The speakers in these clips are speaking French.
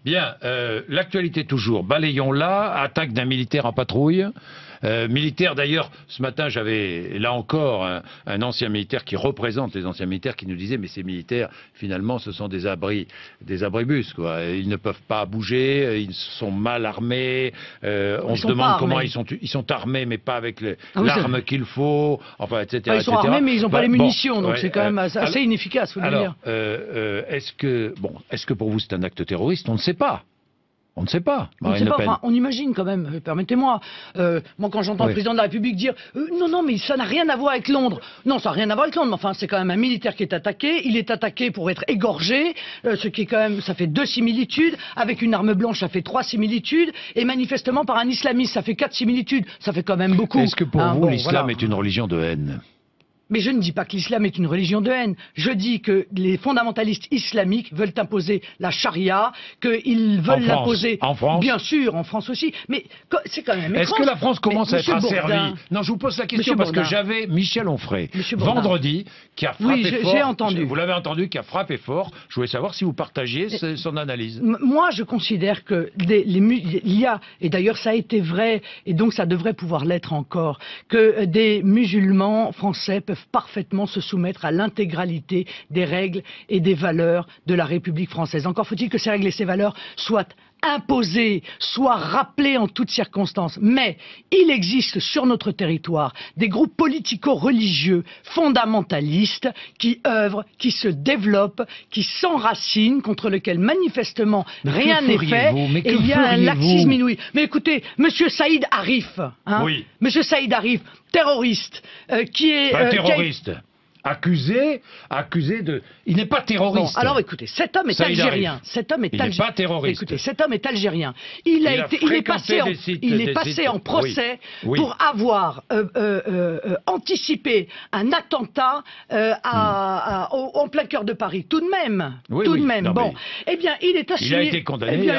Bien, l'actualité toujours. Balayons-la, attaque d'un militaire en patrouille. Militaire d'ailleurs, ce matin j'avais là encore un ancien militaire qui représente les anciens militaires qui nous disait mais ces militaires finalement ce sont des abribus quoi. Ils ne peuvent pas bouger, ils sont mal armés, on se demande comment ils sont armés mais pas avec l'arme qu'il faut, enfin etc. Ils sont armés mais ils n'ont pas les munitions donc ouais, c'est quand même assez inefficace faut le dire. Est-ce que pour vous c'est un acte terroriste? On ne sait pas. On ne sait pas. On ne sait pas, enfin, on imagine quand même, permettez-moi. Moi, quand j'entends le président de la République dire non, mais ça n'a rien à voir avec Londres. Non, ça n'a rien à voir avec Londres, mais enfin, c'est quand même un militaire qui est attaqué. Il est attaqué pour être égorgé, ce qui est quand même, ça fait 2 similitudes. Avec une arme blanche, ça fait 3 similitudes. Et manifestement, par un islamiste, ça fait 4 similitudes. Ça fait quand même beaucoup. Est-ce que pour vous, l'islam est une religion de haine? Mais je ne dis pas que l'islam est une religion de haine. Je dis que les fondamentalistes islamiques veulent imposer la charia, qu'ils veulent l'imposer. En France? Bien sûr, en France aussi. Mais c'est quand même étrange. Est-ce que la France commence à être asservie? Non, je vous pose la question parce que j'avais Michel Onfray, vendredi, qui a frappé fort. J'ai entendu. Vous l'avez entendu, qui a frappé fort. Je voulais savoir si vous partagiez son analyse. Moi, je considère que il y a, et d'ailleurs ça a été vrai, et donc ça devrait pouvoir l'être encore, que des musulmans français peuvent parfaitement se soumettre à l'intégralité des règles et des valeurs de la République française. Encore faut-il que ces règles et ces valeurs soient imposées, soient rappelées en toutes circonstances. Mais il existe sur notre territoire des groupes politico-religieux fondamentalistes qui œuvrent, qui se développent, qui s'enracinent, contre lesquels manifestement rien n'est fait. Et il y a un laxisme inouï. Mais écoutez, Monsieur Saïd Arif, Monsieur Saïd Arif, terroriste, qui est... terroriste accusé de... Il n'est pas terroriste. Bon, alors écoutez, cet homme est algérien. Cet homme est algérien. Il n'est pas terroriste. Écoutez, cet homme est algérien. Il est passé en procès pour avoir anticipé un attentat en plein cœur de Paris. Tout de même. Bon, eh bien, il est assigné... Il a été condamné,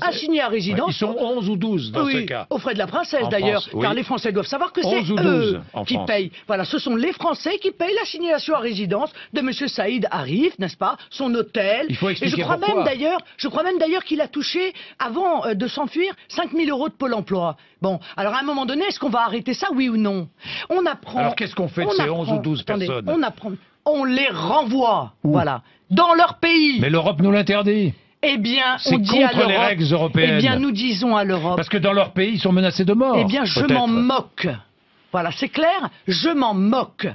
assigné à résidence. Ils sont 11 ou 12 dans ce cas. Aux frais de la princesse d'ailleurs, car les Français doivent savoir que c'est eux qui payent. Voilà, ce sont les Français qui payent l'assignation à résidence de Monsieur Saïd Arif, n'est-ce pas, son hôtel. Il faut expliquer et je crois même d'ailleurs qu'il a touché, avant de s'enfuir, 5 000 € de Pôle emploi. Bon, alors à un moment donné, est-ce qu'on va arrêter ça, oui ou non? On apprend... Alors qu'est-ce qu'on fait de ces 11 ou 12 personnes? On les renvoie, voilà, dans leur pays. Mais l'Europe nous l'interdit. Eh bien, on dit à l'Europe... les règles européennes. Eh bien, nous disons à l'Europe... Parce que dans leur pays, ils sont menacés de mort. Eh bien, je m'en moque. Voilà, c'est clair, je m'en moque.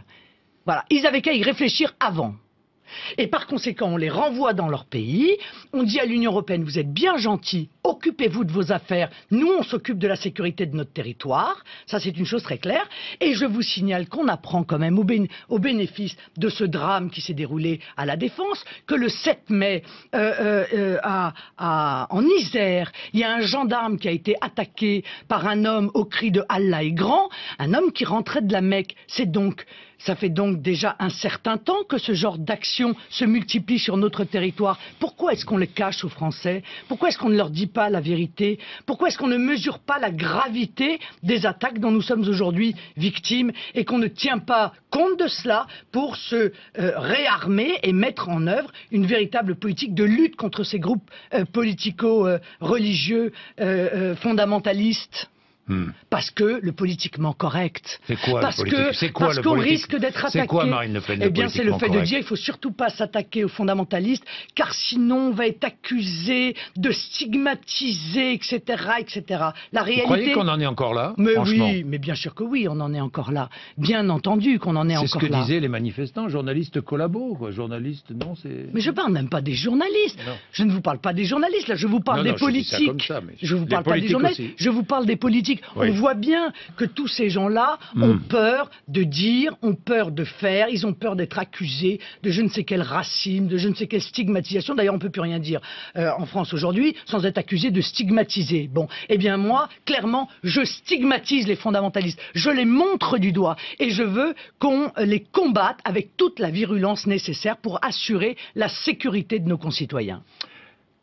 Voilà, ils avaient qu'à y réfléchir avant. Et par conséquent, on les renvoie dans leur pays, on dit à l'Union européenne, vous êtes bien gentils, occupez-vous de vos affaires, nous on s'occupe de la sécurité de notre territoire, ça c'est une chose très claire, et je vous signale qu'on apprend quand même au bénéfice de ce drame qui s'est déroulé à la Défense, que le 7 mai, en Isère, il y a un gendarme qui a été attaqué par un homme au cri de Allah est grand, un homme qui rentrait de la Mecque, ça fait donc déjà un certain temps que ce genre d'action se multiplie sur notre territoire. Pourquoi est-ce qu'on les cache aux Français? Pourquoi est-ce qu'on ne leur dit pas la vérité? Pourquoi est-ce qu'on ne mesure pas la gravité des attaques dont nous sommes aujourd'hui victimes et qu'on ne tient pas compte de cela pour se réarmer et mettre en œuvre une véritable politique de lutte contre ces groupes politico-religieux fondamentalistes? Parce que le politiquement correct. C'est quoi parce qu'on risque d'être attaqué. C'est quoi, Marine Le Pen? Eh bien, c'est le fait de dire il faut surtout pas s'attaquer aux fondamentalistes, car sinon on va être accusé de stigmatiser, etc., etc. La réalité. Vous croyez qu'on en est encore là? Mais oui, mais bien sûr que oui, on en est encore là. Bien entendu qu'on en est encore là. C'est ce que disaient les manifestants, journalistes collabos, quoi. Journalistes, non, c'est. Mais je parle même pas des journalistes. Non. Je ne vous parle pas des journalistes, là, je vous parle des politiques. Je vous parle pas des journalistes, je vous parle des politiques. On voit bien que tous ces gens-là ont peur de dire, ont peur de faire, ils ont peur d'être accusés de je ne sais quel racisme, de je ne sais quelle stigmatisation. D'ailleurs, on ne peut plus rien dire en France aujourd'hui sans être accusé de stigmatiser. Bon, eh bien moi, clairement, je stigmatise les fondamentalistes. Je les montre du doigt et je veux qu'on les combatte avec toute la virulence nécessaire pour assurer la sécurité de nos concitoyens.